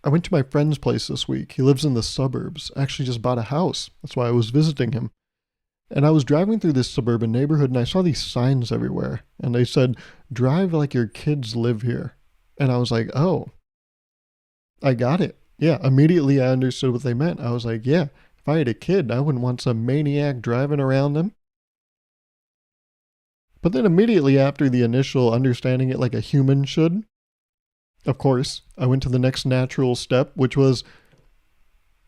I went to my friend's place this week. He lives in the suburbs, actually just bought a house. That's why I was visiting him. And I was driving through this suburban neighborhood and I saw these signs everywhere. And they said, drive like your kids live here. And I was like, oh, I got it. Yeah, immediately I understood what they meant. I was like, yeah, if I had a kid, I wouldn't want some maniac driving around them. But then immediately after the initial understanding it like a human should, of course, I went to the next natural step, which was,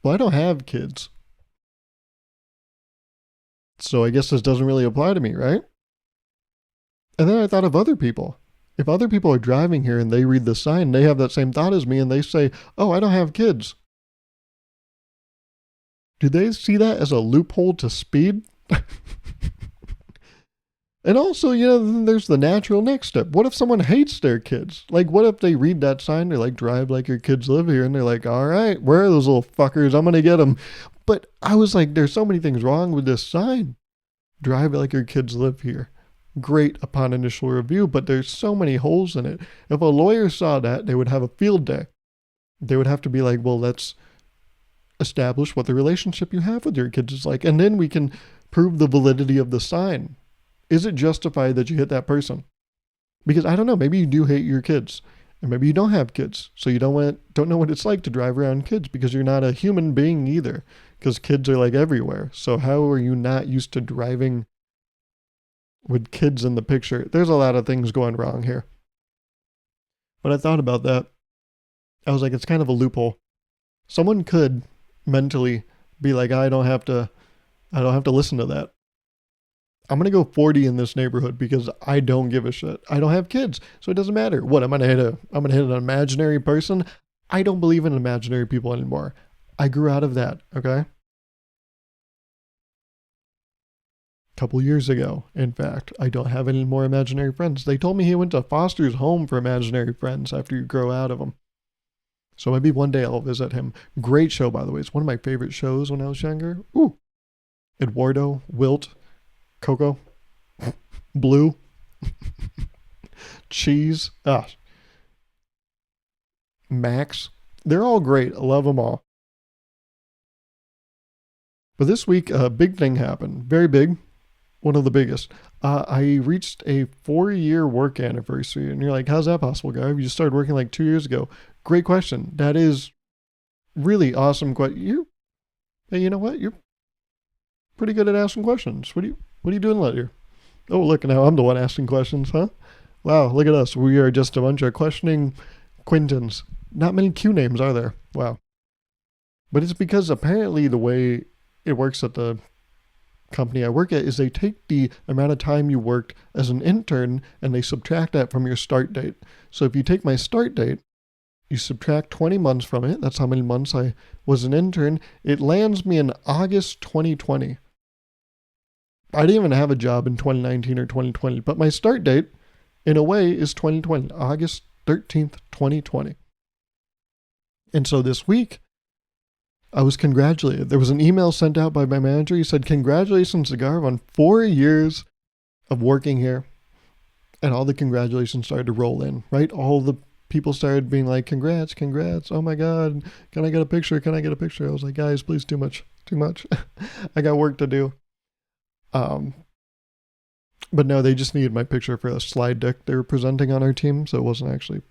well, I don't have kids. So I guess this doesn't really apply to me, right? And then I thought of other people. If other people are driving here and they read the sign, they have that same thought as me and they say, oh, I don't have kids. Do they see that as a loophole to speed? And also, then there's the natural next step. What if someone hates their kids? Like, what if they read that sign? They're like, drive like your kids live here. And they're like, all right, where are those little fuckers? I'm going to get them. But I was like, there's so many things wrong with this sign. Drive like your kids live here. Great upon initial review, but there's so many holes in it. If a lawyer saw that, they would have a field day. They would have to be like, well, let's establish what the relationship you have with your kids is like. And then we can prove the validity of the sign. Is it justified that you hit that person? Because I don't know, maybe you do hate your kids. And maybe you don't have kids. So you don't know what it's like to drive around kids because you're not a human being either. Because kids are like everywhere. So how are you not used to driving with kids in the picture? There's a lot of things going wrong here. But I thought about that. I was like, it's kind of a loophole. Someone could mentally be like, I don't have to listen to that. I'm going to go 40 in this neighborhood because I don't give a shit. I don't have kids, so it doesn't matter. What, I'm going to hit an imaginary person? I don't believe in imaginary people anymore. I grew out of that, okay? A couple years ago, in fact. I don't have any more imaginary friends. They told me he went to Foster's home for imaginary friends after you grow out of them. So maybe one day I'll visit him. Great show, by the way. It's one of my favorite shows when I was younger. Ooh. Eduardo, Wilt, Coco, Blue, Cheese, Max. They're all great. I love them all. But this week, a big thing happened. Very big. One of the biggest. I reached a 4-year work anniversary. And you're like, how's that possible, guy? You started working like 2 years ago. Great question. That is really awesome. Hey, you know what? You're pretty good at asking questions. What are you doing later? Oh, look, now I'm the one asking questions, huh? Wow, look at us. We are just a bunch of questioning Quintons. Not many Q names, are there? Wow. But it's because apparently the way it works at the company I work at is they take the amount of time you worked as an intern and they subtract that from your start date. So if you take my start date, you subtract 20 months from it. That's how many months I was an intern. It lands me in August 2020. I didn't even have a job in 2019 or 2020, but my start date, in a way, is 2020, August 13th, 2020. And so this week, I was congratulated. There was an email sent out by my manager. He said, congratulations to Gauruv on 4 years of working here. And all the congratulations started to roll in, right? All the people started being like, congrats. Oh my God. Can I get a picture? I was like, guys, please, too much. I got work to do. But no, they just needed my picture for a slide deck they were presenting on our team. So it wasn't actually,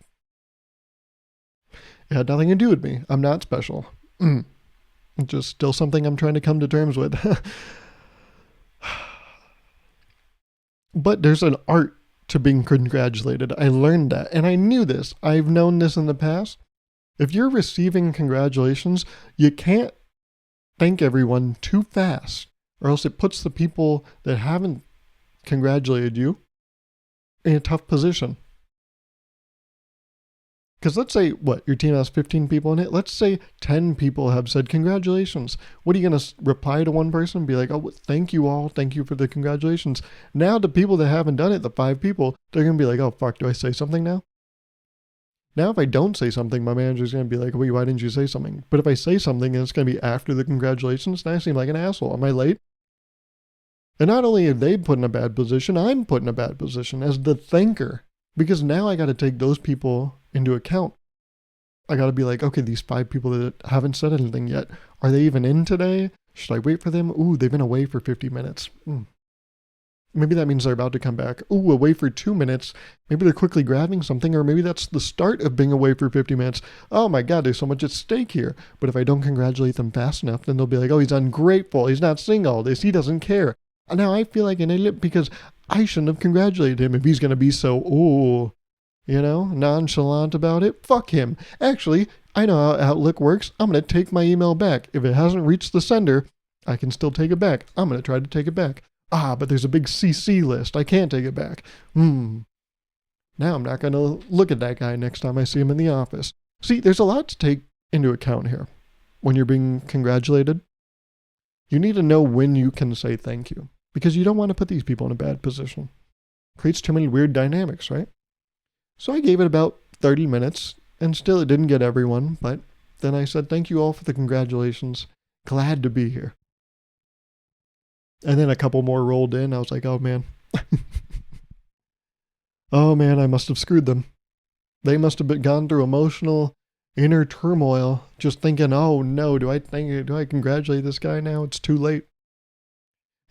it had nothing to do with me. I'm not special. It's just still something I'm trying to come to terms with. But there's an art to being congratulated. I learned that. And I knew this. I've known this in the past. If you're receiving congratulations, you can't thank everyone too fast, or else it puts the people that haven't congratulated you in a tough position. Because let's say, your team has 15 people in it? Let's say 10 people have said congratulations. What are you going to reply to one person and be like, oh, thank you all. Thank you for the congratulations. Now the people that haven't done it, the 5 people, they're going to be like, oh, fuck, do I say something now? Now if I don't say something, my manager's going to be like, wait, why didn't you say something? But if I say something and it's going to be after the congratulations, then I seem like an asshole. Am I late? And not only are they put in a bad position, I'm put in a bad position as the thanker. Because now I got to take those people into account. I got to be like, okay, these 5 people that haven't said anything yet, are they even in today? Should I wait for them? Ooh, they've been away for 50 minutes. Maybe that means they're about to come back. Ooh, away for 2 minutes. Maybe they're quickly grabbing something, or maybe that's the start of being away for 50 minutes. Oh my God, there's so much at stake here. But if I don't congratulate them fast enough, then they'll be like, oh, he's ungrateful. He's not seeing all this. He doesn't care. And now I feel like an idiot because I shouldn't have congratulated him if he's going to be so, nonchalant about it. Fuck him. Actually, I know how Outlook works. I'm going to take my email back. If it hasn't reached the sender, I can still take it back. I'm going to try to take it back. But there's a big CC list. I can't take it back. Now I'm not going to look at that guy next time I see him in the office. See, there's a lot to take into account here. When you're being congratulated, you need to know when you can say thank you, because you don't want to put these people in a bad position. Creates too many weird dynamics, right? So I gave it about 30 minutes, and still it didn't get everyone, but then I said, thank you all for the congratulations. Glad to be here. And then a couple more rolled in. I was like, oh man. Oh man, I must have screwed them. They must have gone through emotional inner turmoil just thinking, oh no, do I congratulate this guy now? It's too late.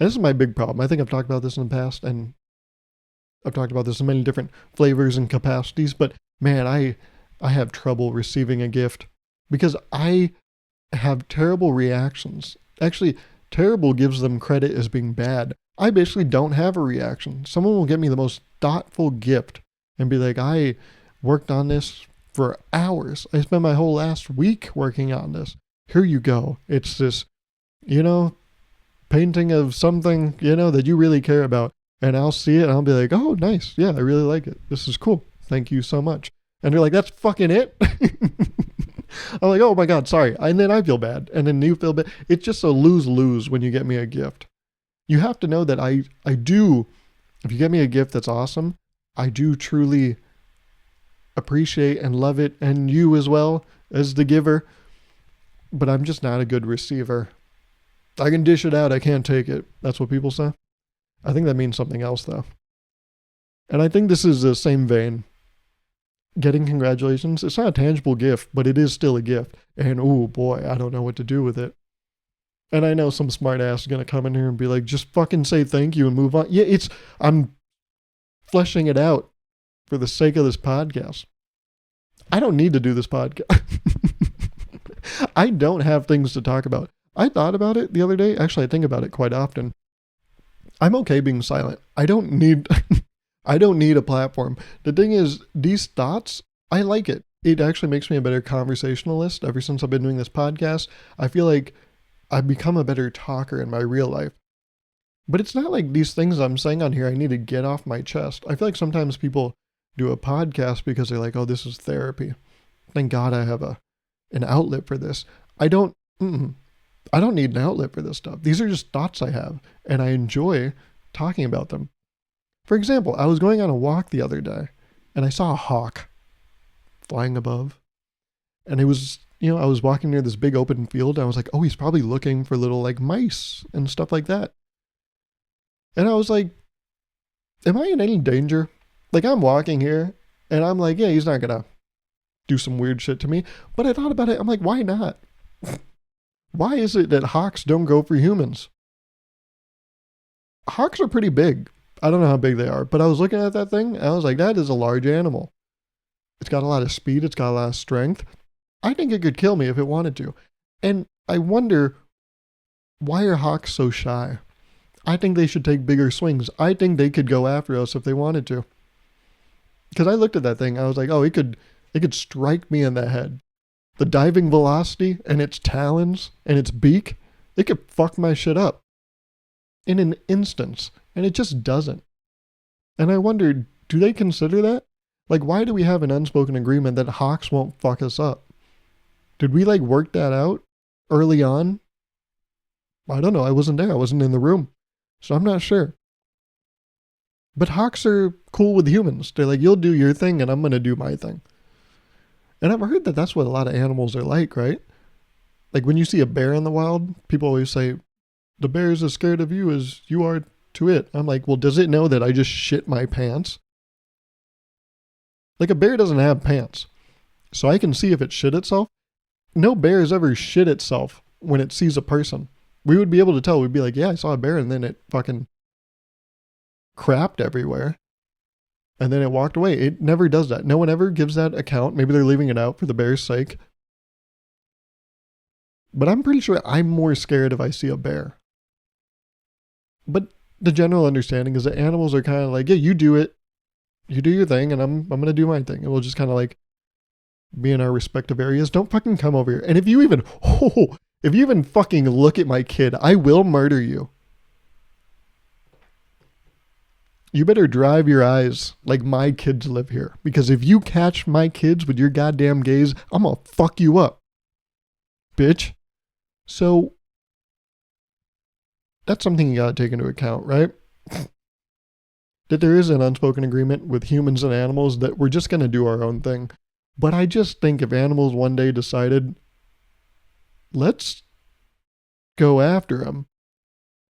And this is my big problem. I think I've talked about this in the past, and I've talked about this in many different flavors and capacities, but man, I have trouble receiving a gift because I have terrible reactions. Actually, terrible gives them credit as being bad. I basically don't have a reaction. Someone will get me the most thoughtful gift and be like, I worked on this for hours. I spent my whole last week working on this. Here you go. It's this, painting of something, that you really care about. And I'll see it and I'll be like, oh, nice. Yeah, I really like it. This is cool. Thank you so much. And they're like, that's fucking it? I'm like, oh my God, sorry. And then I feel bad. And then you feel bad. It's just a lose-lose when you get me a gift. You have to know that I do, if you get me a gift that's awesome, I do truly appreciate and love it, and you as well as the giver. But I'm just not a good receiver. I can dish it out. I can't take it. That's what people say. I think that means something else, though. And I think this is the same vein. Getting congratulations, it's not a tangible gift, but it is still a gift. And oh boy, I don't know what to do with it. And I know some smart ass is going to come in here and be like, just fucking say thank you and move on. Yeah, I'm fleshing it out for the sake of this podcast. I don't need to do this podcast. I don't have things to talk about. I thought about it the other day. Actually, I think about it quite often. I'm okay being silent. I don't need a platform. The thing is, these thoughts, I like it. It actually makes me a better conversationalist. Ever since I've been doing this podcast, I feel like I've become a better talker in my real life. But it's not like these things I'm saying on here I need to get off my chest. I feel like sometimes people do a podcast because they're like, oh, this is therapy. Thank God I have an outlet for this. I don't need an outlet for this stuff. These are just thoughts I have, and I enjoy talking about them. For example, I was going on a walk the other day, and I saw a hawk flying above. And it was, I was walking near this big open field, and I was like, oh, he's probably looking for little, mice and stuff like that. And I was like, am I in any danger? I'm walking here, and I'm like, yeah, he's not going to do some weird shit to me. But I thought about it, I'm like, why not? Why is it that hawks don't go for humans? Hawks are pretty big. I don't know how big they are, but I was looking at that thing, and I was like, that is a large animal. It's got a lot of speed. It's got a lot of strength. I think it could kill me if it wanted to. And I wonder, why are hawks so shy? I think they should take bigger swings. I think they could go after us if they wanted to. Because I looked at that thing, I was like, oh, it could strike me in the head. The diving velocity and its talons and its beak, it could fuck my shit up in an instance. And it just doesn't. And I wondered, do they consider that? Why do we have an unspoken agreement that hawks won't fuck us up? Did we work that out early on? I don't know. I wasn't there. I wasn't in the room. So I'm not sure. But hawks are cool with humans. They're like, you'll do your thing and I'm going to do my thing. And I've heard that that's what a lot of animals are like, right? When you see a bear in the wild, people always say, the bear is as scared of you as you are to it. I'm like, well, does it know that I just shit my pants? A bear doesn't have pants. So I can see if it shit itself. No bear has ever shit itself when it sees a person. We would be able to tell. We'd be like, yeah, I saw a bear, and then it fucking crapped everywhere. And then it walked away. It never does that. No one ever gives that account. Maybe they're leaving it out for the bear's sake. But I'm pretty sure I'm more scared if I see a bear. But the general understanding is that animals are kind of like, yeah, you do it. You do your thing, and I'm going to do my thing. And we'll just kind of like be in our respective areas. Don't fucking come over here. And if you even fucking look at my kid, I will murder you. You better drive your eyes like my kids live here. Because if you catch my kids with your goddamn gaze, I'm gonna fuck you up, bitch. So, that's something you gotta take into account, right? That there is an unspoken agreement with humans and animals that we're just gonna do our own thing. But I just think if animals one day decided, let's go after them,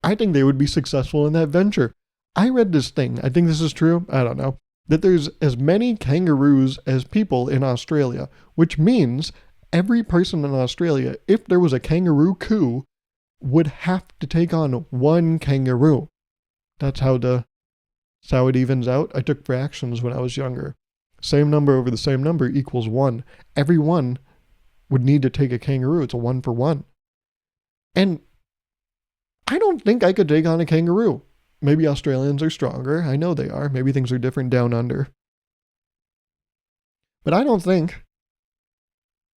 I think they would be successful in that venture. I read this thing, I think this is true, I don't know, that there's as many kangaroos as people in Australia, which means every person in Australia, if there was a kangaroo coup, would have to take on one kangaroo. That's how it evens out. I took fractions when I was younger. Same number over the same number equals 1. Every one would need to take a kangaroo. It's a 1 for 1. And I don't think I could take on a kangaroo. Maybe Australians are stronger. I know they are. Maybe things are different down under. But I don't think,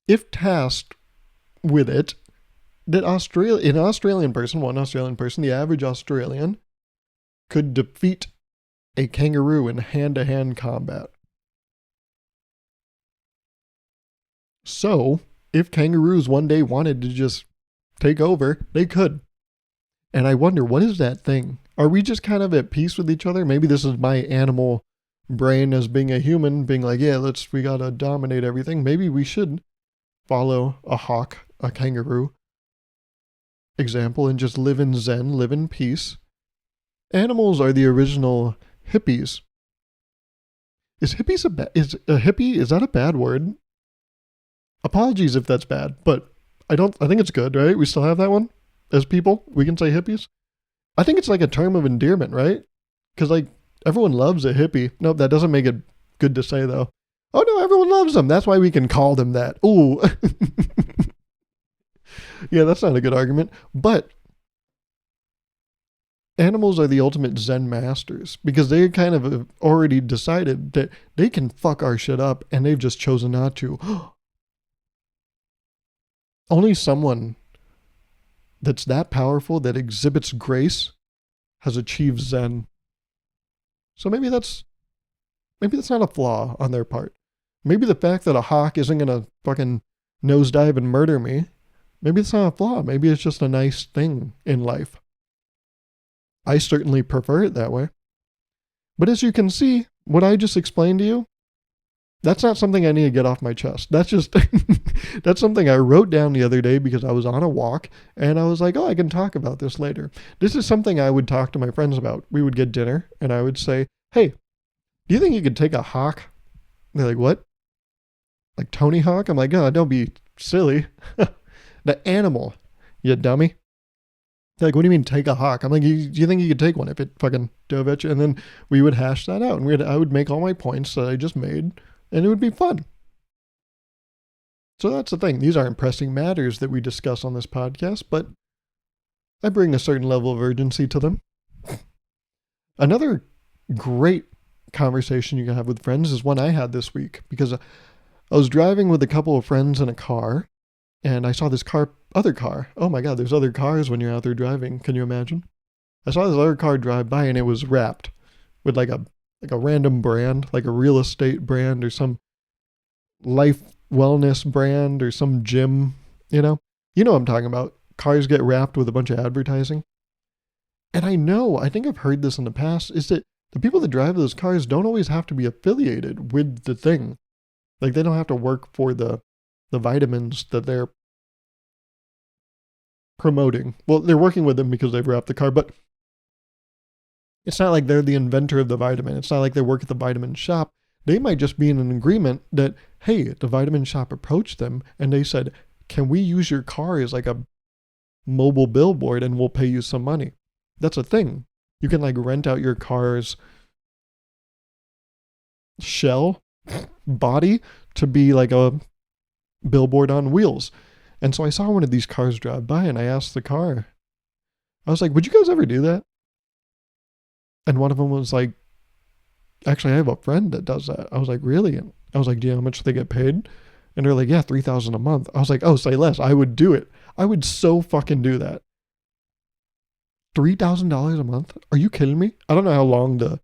if tasked with it, that one Australian person, the average Australian, could defeat a kangaroo in hand-to-hand combat. So, if kangaroos one day wanted to just take over, they could. And I wonder, what is that thing? Are we just kind of at peace with each other? Maybe this is my animal brain as being a human, being like, yeah, we gotta dominate everything. Maybe we should follow a hawk, a kangaroo example, and just live in zen, live in peace. Animals are the original hippies. Is a hippie, is that a bad word? Apologies if that's bad, but I think it's good, right? We still have that one as people. We can say hippies. I think it's like a term of endearment, right? Because like everyone loves a hippie. Nope, that doesn't make it good to say though. Oh no, everyone loves them. That's why we can call them that. Ooh. Yeah, that's not a good argument. But animals are the ultimate Zen masters because they kind of already decided that they can fuck our shit up and they've just chosen not to. Only someone that's that powerful, that exhibits grace, has achieved Zen. So maybe that's not a flaw on their part. Maybe the fact that a hawk isn't going to fucking nosedive and murder me, maybe it's not a flaw. Maybe it's just a nice thing in life. I certainly prefer it that way. But as you can see, what I just explained to you, that's not something I need to get off my chest. That's just, that's something I wrote down the other day because I was on a walk and I was like, oh, I can talk about this later. This is something I would talk to my friends about. We would get dinner and I would say, hey, do you think you could take a hawk? They're like, what? Like Tony Hawk? I'm like, oh, don't be silly. The animal, you dummy. They're like, what do you mean take a hawk? I'm like, do you think you could take one if it fucking dove at you? And then we would hash that out and I would make all my points that I just made. And it would be fun. So that's the thing. These aren't pressing matters that we discuss on this podcast, but I bring a certain level of urgency to them. Other great conversation you can have with friends is one I had this week because I was driving with a couple of friends in a car and I saw this other car. Oh my God, there's other cars when you're out there driving. Can you imagine? I saw this other car drive by and it was wrapped with like a random brand, like a real estate brand or some life wellness brand or some gym, you know what I'm talking about. Cars get wrapped with a bunch of advertising. And I think I've heard this in the past, is that the people that drive those cars don't always have to be affiliated with the thing. Like they don't have to work for the vitamins that they're promoting. Well, they're working with them because they've wrapped the car, but it's not like they're the inventor of the vitamin. It's not like they work at the vitamin shop. They might just be in an agreement that, Hey, the vitamin shop approached them and they said, can we use your car as like a mobile billboard and we'll pay you some money? That's a thing. You can like rent out your car's shell body to be like a billboard on wheels. And so I saw one of these cars drive by and I asked the car, I was like, would you guys ever do that? And one of them was like, actually, I have a friend that does that. I was like, really? And I was like, do you know how much they get paid? And they're like, yeah, $3,000 a month. I was like, oh, say less. I would do it. I would so fucking do that. $3,000 a month? Are you kidding me? I don't know how long the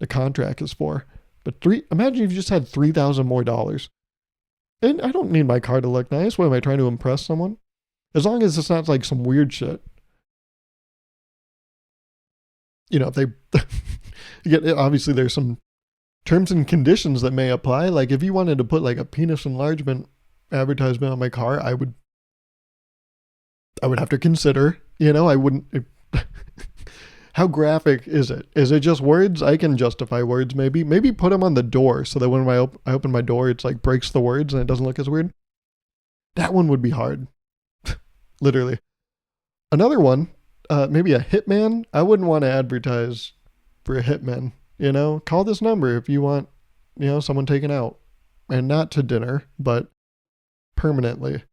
contract is for, but imagine if you just had $3,000 more dollars. And I don't need my car to look nice. What am I trying to impress someone? As long as it's not like some weird shit. You know, if they, obviously there's some terms and conditions that may apply. Like if you wanted to put like a penis enlargement advertisement on my car, I would have to consider, I wouldn't. How graphic is it? Is it just words? I can justify words maybe. Maybe put them on the door so that when I open my door, it's like breaks the words and it doesn't look as weird. That one would be hard. Literally. Another one, maybe a hitman. I wouldn't want to advertise for a hitman. Call this number if you want, someone taken out. And not to dinner, but permanently.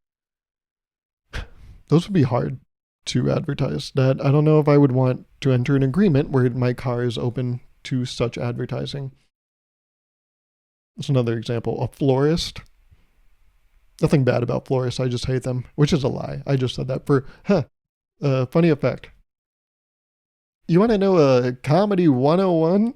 Those would be hard to advertise. That I don't know if I would want to enter an agreement where my car is open to such advertising. That's another example. A florist. Nothing bad about florists. I just hate them, which is a lie. I just said that for, funny effect. You want to know a comedy 101?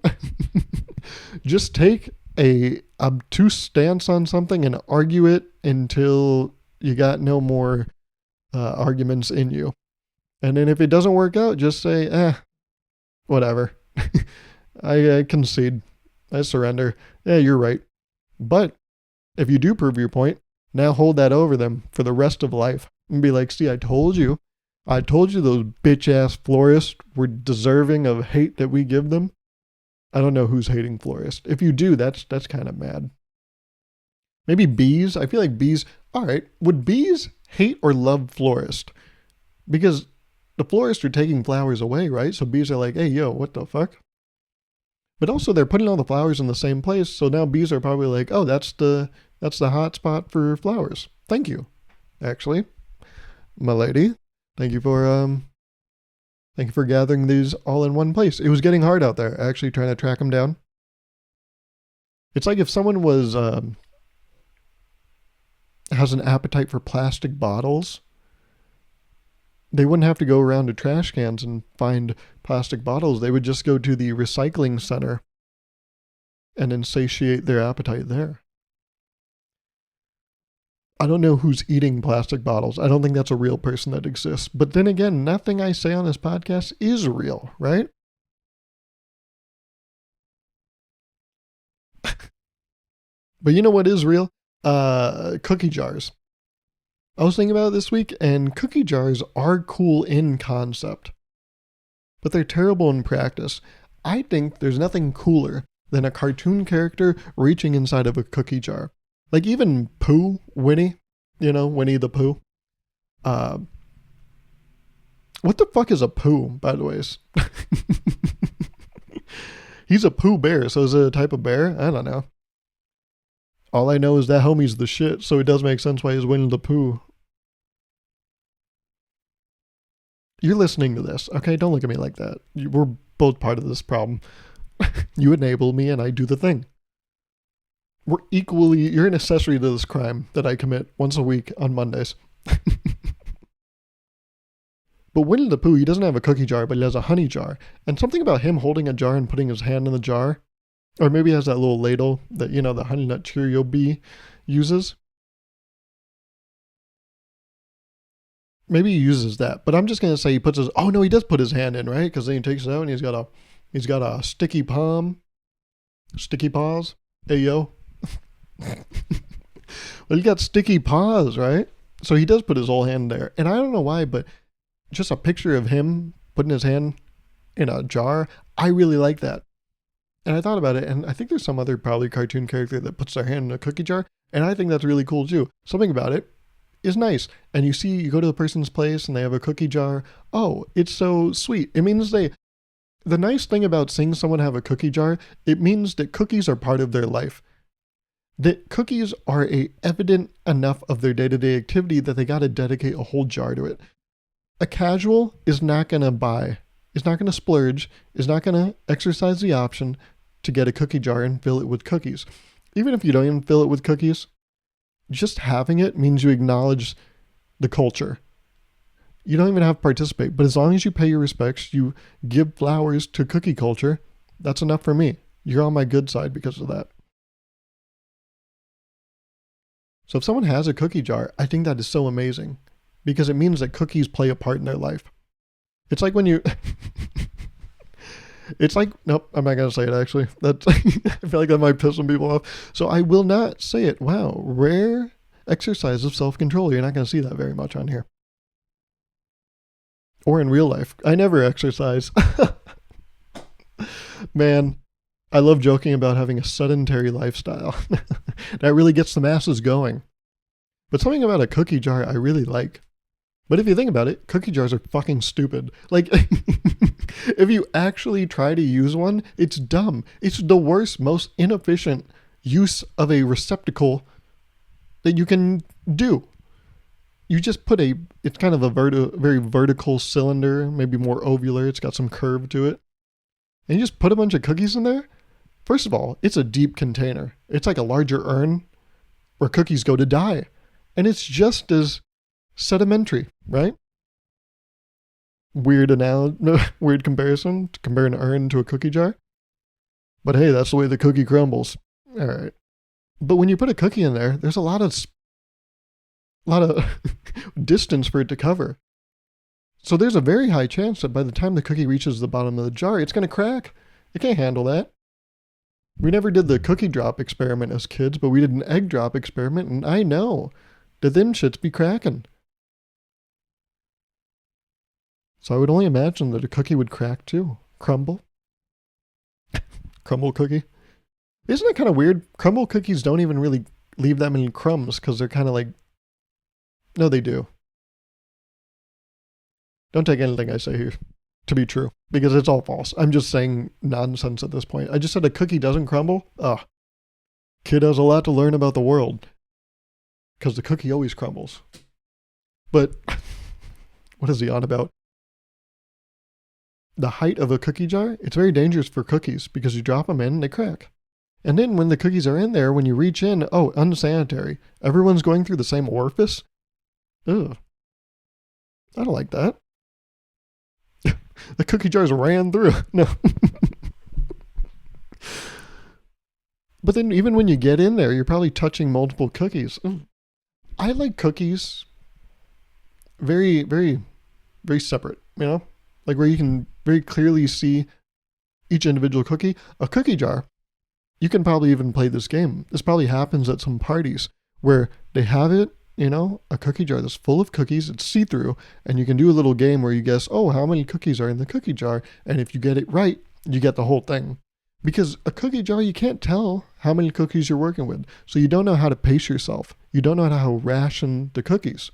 Just take a obtuse stance on something and argue it until you got no more arguments in you. And then if it doesn't work out, just say, whatever. I concede. I surrender. Yeah, you're right. But if you do prove your point, now hold that over them for the rest of life. And be like, see, I told you those bitch-ass florists were deserving of hate that we give them. I don't know who's hating florists. If you do, that's kind of mad. Maybe bees. I feel like bees. All right. Would bees hate or love florists? Because the florists are taking flowers away, right? So bees are like, hey, yo, what the fuck? But also they're putting all the flowers in the same place. So now bees are probably like, oh, that's the hot spot for flowers. Thank you. Actually, my lady, thank you for gathering these all in one place. It was getting hard out there, actually trying to track them down. It's like if someone has an appetite for plastic bottles, they wouldn't have to go around to trash cans and find plastic bottles. They would just go to the recycling center and then satiate their appetite there. I don't know who's eating plastic bottles. I don't think that's a real person that exists. But then again, nothing I say on this podcast is real, right? But you know what is real? Cookie jars. I was thinking about it this week, and cookie jars are cool in concept, but they're terrible in practice. I think there's nothing cooler than a cartoon character reaching inside of a cookie jar. Like even Pooh, Winnie, Winnie the Pooh. What the fuck is a Pooh, by the way? He's a Pooh bear, so is it a type of bear? I don't know. All I know is that homie's the shit, so it does make sense why he's Winnie the Pooh. You're listening to this, okay? Don't look at me like that. We're both part of this problem. You enable me and I do the thing. You're an accessory to this crime that I commit once a week on Mondays. But Winnie the Pooh, he doesn't have a cookie jar, but he has a honey jar. And something about him holding a jar and putting his hand in the jar, or maybe he has that little ladle that, the Honey Nut Cheerio bee uses. Maybe he uses that, but I'm just going to say he does put his hand in, right? Because then he takes it out and he's got a sticky paws. Hey, yo. Well, he got sticky paws, right? So he does put his whole hand there. And I don't know why, but just a picture of him putting his hand in a jar, I really like that. And I thought about it, and I think there's some other probably cartoon character that puts their hand in a cookie jar. And I think that's really cool too. Something about it is nice. And you go to the person's place and they have a cookie jar. Oh, it's so sweet. It means the nice thing about seeing someone have a cookie jar, it means that cookies are part of their life. That cookies are evident enough of their day-to-day activity that they got to dedicate a whole jar to it. A casual is not going to buy, is not going to splurge, is not going to exercise the option to get a cookie jar and fill it with cookies. Even if you don't even fill it with cookies, just having it means you acknowledge the culture. You don't even have to participate, but as long as you pay your respects, you give flowers to cookie culture, that's enough for me. You're on my good side because of that. So if someone has a cookie jar, I think that is so amazing because it means that cookies play a part in their life. It's like when you, it's like, nope, I'm not going to say it actually. That's, I feel like that might piss some people off. So I will not say it. Wow, rare exercise of self-control. You're not going to see that very much on here. Or in real life. I never exercise. Man, I love joking about having a sedentary lifestyle. That really gets the masses going. But something about a cookie jar I really like. But if you think about it, cookie jars are fucking stupid. Like, if you actually try to use one, it's dumb. It's the worst, most inefficient use of a receptacle that you can do. You just put it's kind of a very vertical cylinder, maybe more ovular. It's got some curve to it. And you just put a bunch of cookies in there. First of all, it's a deep container. It's like a larger urn where cookies go to die. And it's just as sedimentary, right? Weird comparison to compare an urn to a cookie jar. But hey, that's the way the cookie crumbles. All right. But when you put a cookie in there, there's a lot of distance for it to cover. So there's a very high chance that by the time the cookie reaches the bottom of the jar, it's going to crack. It can't handle that. We never did the cookie drop experiment as kids, but we did an egg drop experiment, and I know that them shits be cracking. So I would only imagine that a cookie would crack too. Crumble. Crumble cookie. Isn't it kind of weird? Crumble cookies don't even really leave that many crumbs because they're kind of like... No, they do. Don't take anything I say here to be true because it's all false. I'm just saying nonsense at this point. I just said a cookie doesn't crumble. Kid has a lot to learn about the world because the cookie always crumbles. But what is he on about? The height of a cookie jar, it's very dangerous for cookies because you drop them in and they crack. And then when the cookies are in there, when you reach in, unsanitary. Everyone's going through the same orifice. Ugh. I don't like that. The cookie jars ran through. No. But then even when you get in there, you're probably touching multiple cookies. I like cookies very, very, very separate, Like where you can very clearly see each individual cookie. A cookie jar, you can probably even play this game. This probably happens at some parties where they have it, a cookie jar that's full of cookies. It's see-through, and you can do a little game where you guess, how many cookies are in the cookie jar? And if you get it right, you get the whole thing. Because a cookie jar, you can't tell how many cookies you're working with. So you don't know how to pace yourself. You don't know how to ration the cookies.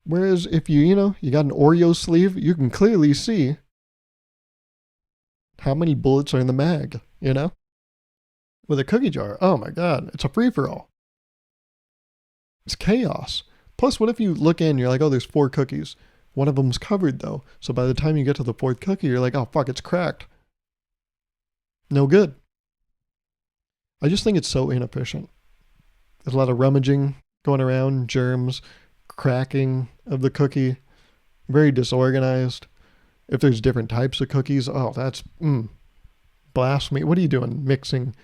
Whereas if you got an Oreo sleeve, you can clearly see how many bullets are in the mag, With a cookie jar, oh my God, it's a free-for-all. It's chaos. Plus, what if you look in, you're like, there's 4 cookies. One of them's covered though. So by the time you get to the 4th cookie, you're like, fuck, it's cracked. No good. I just think it's so inefficient. There's a lot of rummaging going around, germs, cracking of the cookie, very disorganized. If there's different types of cookies, that's blasphemy. What are you doing? Mixing.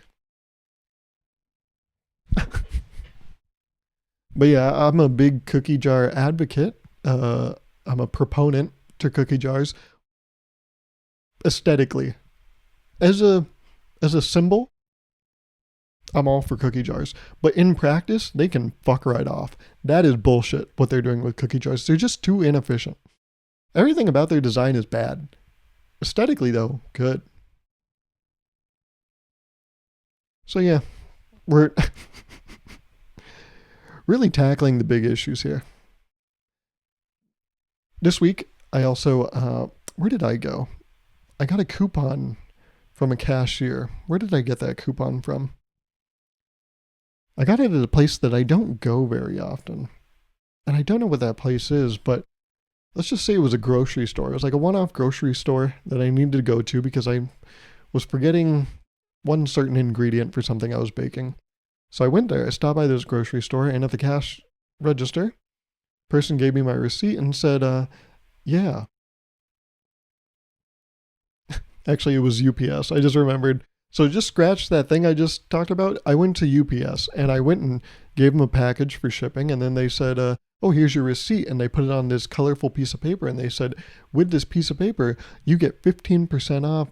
But yeah, I'm a big cookie jar advocate. I'm a proponent to cookie jars. Aesthetically. As a symbol, I'm all for cookie jars. But in practice, they can fuck right off. That is bullshit, what they're doing with cookie jars. They're just too inefficient. Everything about their design is bad. Aesthetically, though, good. So yeah, We're really tackling the big issues here. This week, I also, where did I go? I got a coupon from a cashier. Where did I get that coupon from? I got it at a place that I don't go very often. And I don't know what that place is, but let's just say it was a grocery store. It was like a one-off grocery store that I needed to go to because I was forgetting one certain ingredient for something I was baking. So I went there. I stopped by this grocery store, and at the cash register, person gave me my receipt and said, yeah. Actually, it was UPS. I just remembered. So just scratch that thing I just talked about. I went to UPS and I went and gave them a package for shipping. And then they said, oh, here's your receipt. And they put it on this colorful piece of paper. And they said, with this piece of paper, you get 15% off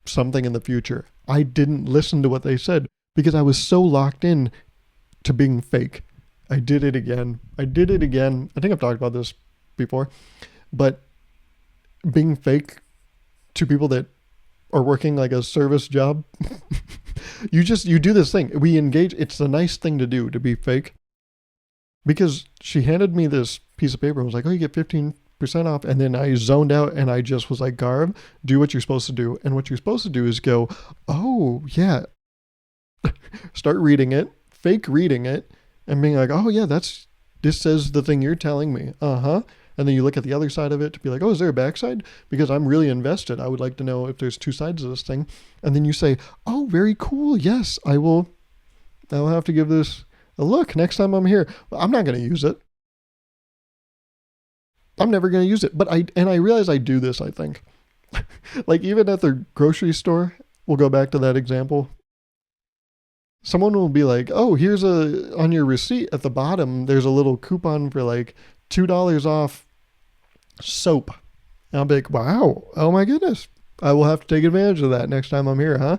something in the future. I didn't listen to what they said because I was so locked in to being fake. I did it again. I think I've talked about this before, but being fake to people that are working like a service job, you do this thing. We engage. It's a nice thing to do, to be fake, because she handed me this piece of paper and was like, oh, you get 15% off. And then I zoned out and I just was like, Gauruv, do what you're supposed to do. And what you're supposed to do is go, oh yeah, start reading it, fake reading it, and being like, oh yeah, this says the thing you're telling me. And then you look at the other side of it to be like, oh, is there a backside? Because I'm really invested. I would like to know if there's two sides of this thing. And then you say, oh, very cool. Yes, I'll have to give this a look next time I'm here. I'm not going to use it. I'm never going to use it. But I realize I do this, I think. Like even at the grocery store, we'll go back to that example. Someone will be like, oh, here's on your receipt at the bottom, there's a little coupon for like $2 off soap. And I'll be like, wow, oh my goodness. I will have to take advantage of that next time I'm here, huh?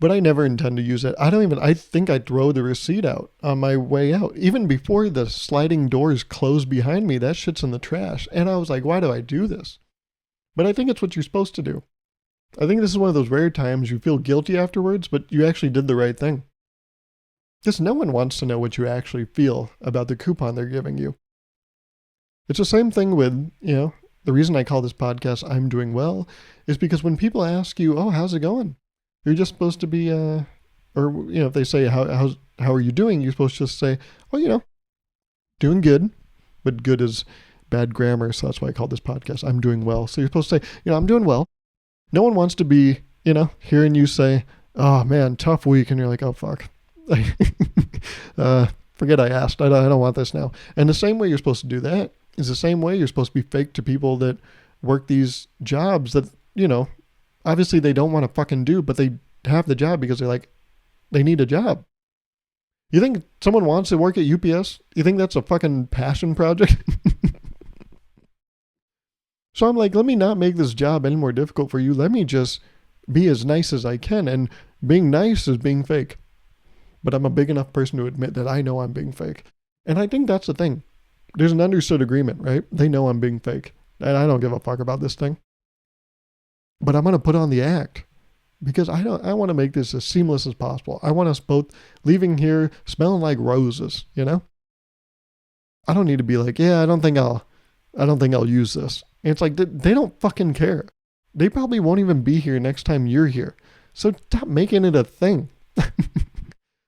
But I never intend to use it. I think I'd throw the receipt out on my way out. Even before the sliding doors close behind me, that shit's in the trash. And I was like, why do I do this? But I think it's what you're supposed to do. I think this is one of those rare times you feel guilty afterwards, but you actually did the right thing. Because no one wants to know what you actually feel about the coupon they're giving you. It's the same thing with, the reason I call this podcast I'm Doing Well is because when people ask you, oh, how's it going? You're just supposed to be, if they say, how are you doing? You're supposed to just say, well, doing good. But good is bad grammar, so that's why I call this podcast I'm Doing Well. So you're supposed to say, I'm doing well. No one wants to be, hearing you say, oh man, tough week. And you're like, oh, fuck. Forget I asked. I don't want this now. And the same way you're supposed to do that is the same way you're supposed to be fake to people that work these jobs that, obviously they don't want to fucking do, but they have the job because they're like, they need a job. You think someone wants to work at UPS? You think that's a fucking passion project? So I'm like, let me not make this job any more difficult for you. Let me just be as nice as I can. And being nice is being fake. But I'm a big enough person to admit that I know I'm being fake. And I think that's the thing. There's an understood agreement, right? They know I'm being fake. And I don't give a fuck about this thing. But I'm going to put on the act. Because I want to make this as seamless as possible. I want us both leaving here smelling like roses, I don't need to be like, yeah, I don't think I'll use this. And it's like, they don't fucking care. They probably won't even be here next time you're here. So stop making it a thing.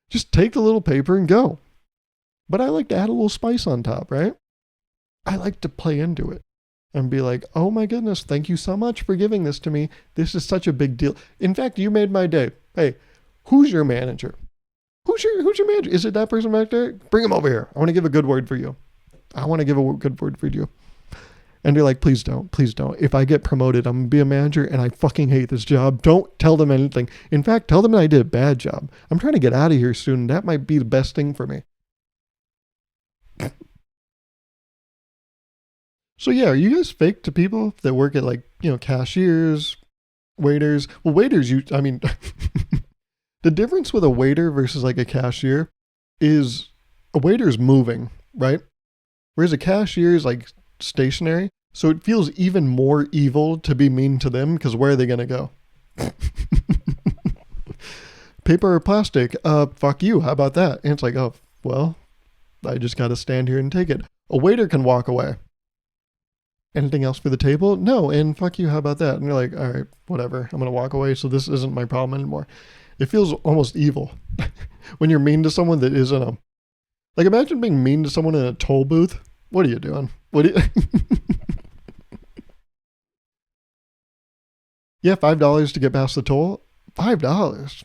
Just take the little paper and go. But I like to add a little spice on top, right? I like to play into it and be like, oh my goodness, thank you so much for giving this to me. This is such a big deal. In fact, you made my day. Hey, who's your manager? Who's your manager? Is it that person back there? Bring him over here. I want to give a good word for you. And they're like, please don't. If I get promoted, I'm going to be a manager and I fucking hate this job. Don't tell them anything. In fact, tell them I did a bad job. I'm trying to get out of here soon. That might be the best thing for me. So yeah, are you guys fake to people that work at cashiers, waiters? Well, waiters, the difference with a waiter versus like a cashier is a waiter is moving, right? Whereas a cashier is like stationary. So it feels even more evil to be mean to them because where are they going to go? Paper or plastic? Fuck you. How about that? And it's like, oh, well, I just got to stand here and take it. A waiter can walk away. Anything else for the table? No, and fuck you, how about that? And you're like, all right, whatever. I'm going to walk away, so this isn't my problem anymore. It feels almost evil when you're mean to someone that isn't a... Like, imagine being mean to someone in a toll booth. What are you doing? What do you... Yeah, $5 to get past the toll? $5?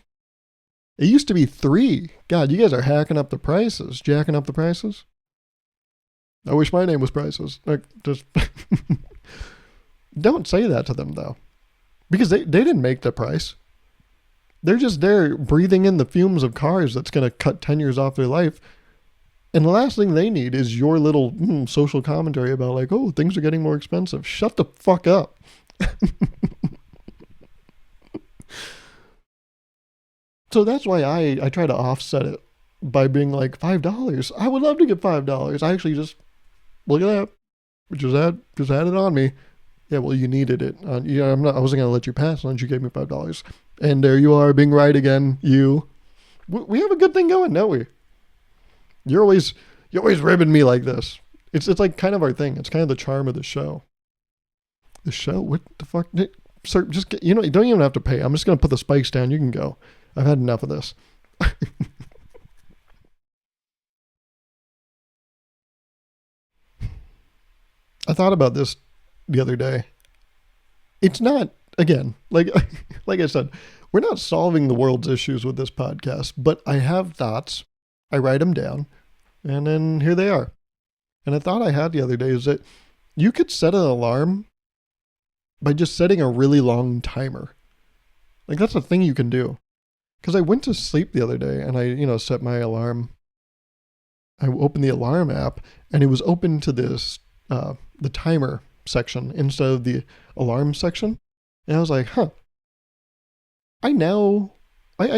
It used to be $3. God, you guys are hacking up the prices. Jacking up the prices? I wish my name was Prices. Like, just... Don't say that to them, though. Because they didn't make the price. They're just there breathing in the fumes of cars that's going to cut 10 years off their life. And the last thing they need is your little social commentary about like, oh, things are getting more expensive. Shut the fuck up. So that's why I try to offset it by being like $5. I would love to get $5. I actually just... Look at that. Just had it on me. Yeah, well, you needed it. Yeah, I wasn't going to let you pass unless you gave me $5. And there you are being right again. You. We have a good thing going, don't we? You're always ribbing me like this. It's like kind of our thing. It's kind of the charm of the show. The show? What the fuck? Sir, just get, you don't even have to pay. I'm just going to put the spikes down. You can go. I've had enough of this. I thought about this the other day. It's not, again, like I said, we're not solving the world's issues with this podcast, but I have thoughts. I write them down, and then here they are. And a thought I had the other day is that you could set an alarm by just setting a really long timer. Like, that's a thing you can do. Because I went to sleep the other day, and I, set my alarm. I opened the alarm app, and it was open to this... the timer section instead of the alarm section. And I was like, I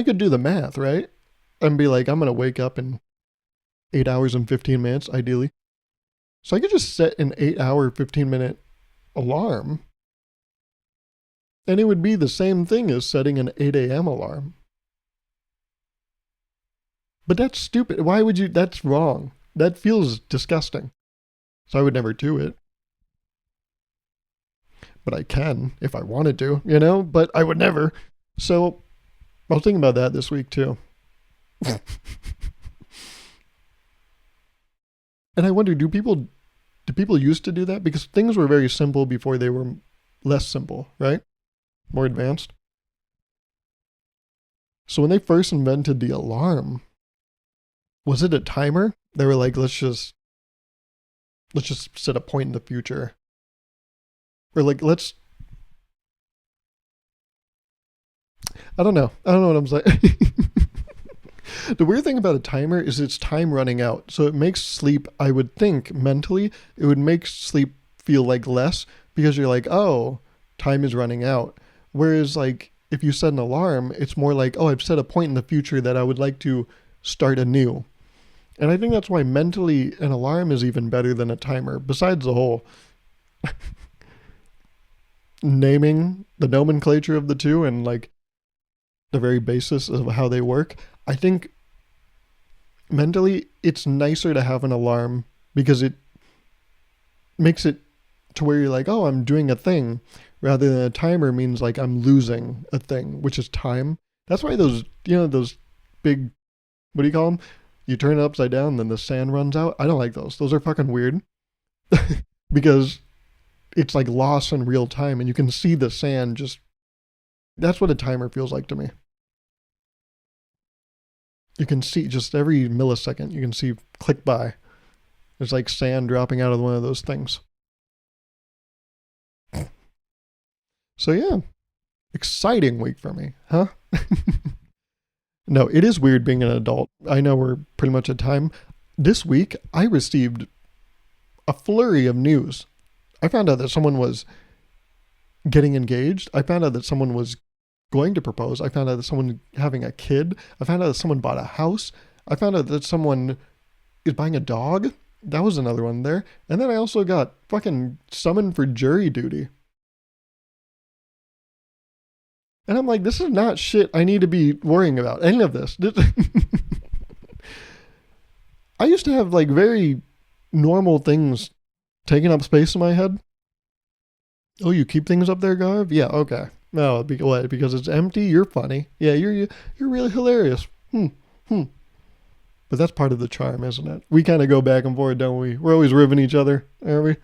could do the math, right? And be like, I'm going to wake up in 8 hours and 15 minutes, ideally. So I could just set an 8 hour, 15-minute alarm. And it would be the same thing as setting an 8 a.m. alarm. But that's stupid. Why would you? That's wrong. That feels disgusting. So I would never do it. But I can if I wanted to, but I would never. So I was thinking about that this week too. And I wonder, do people used to do that? Because things were very simple before they were less simple, right? More advanced. So when they first invented the alarm, was it a timer? They were like, let's just set a point in the future. Or like, I don't know what I'm saying. The weird thing about a timer is it's time running out. So it makes sleep, I would think mentally, it would make sleep feel like less because you're like, oh, time is running out. Whereas like, if you set an alarm, it's more like, oh, I've set a point in the future that I would like to start anew. And I think that's why mentally an alarm is even better than a timer, besides the whole naming, the nomenclature of the two and like the very basis of how they work. I think mentally it's nicer to have an alarm because it makes it to where you're like, oh, I'm doing a thing, rather than a timer means like I'm losing a thing, which is time. That's why those big, what do you call them? You turn it upside down, then the sand runs out. I don't like those. Those are fucking weird. Because it's like lost in real time and you can see the sand just... That's what a timer feels like to me. You can see just every millisecond, you can see click by. There's like sand dropping out of one of those things. So yeah, exciting week for me, huh? No, it is weird being an adult. I know we're pretty much at time. This week, I received a flurry of news. I found out that someone was getting engaged. I found out that someone was going to propose. I found out that someone having a kid. I found out that someone bought a house. I found out that someone is buying a dog. That was another one there. And then I also got fucking summoned for jury duty. And I'm like, this is not shit I need to be worrying about. Any of this. I used to have like very normal things taking up space in my head. Oh, you keep things up there, Garv? Yeah, okay. No, what? Because it's empty. You're funny. Yeah, you're really hilarious. Hmm. But that's part of the charm, isn't it? We kind of go back and forth, don't we? We're always ribbing each other, aren't we?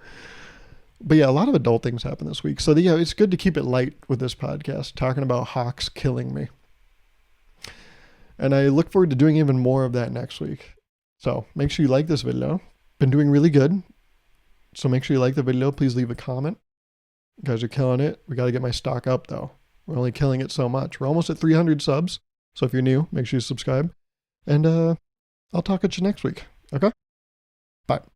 But yeah, a lot of adult things happen this week. So yeah, it's good to keep it light with this podcast, talking about hawks killing me. And I look forward to doing even more of that next week. So make sure you like this video. Been doing really good. So make sure you like the video. Please leave a comment. You guys are killing it. We got to get my stock up though. We're only killing it so much. We're almost at 300 subs. So if you're new, make sure you subscribe. And I'll talk at you next week. Okay? Bye.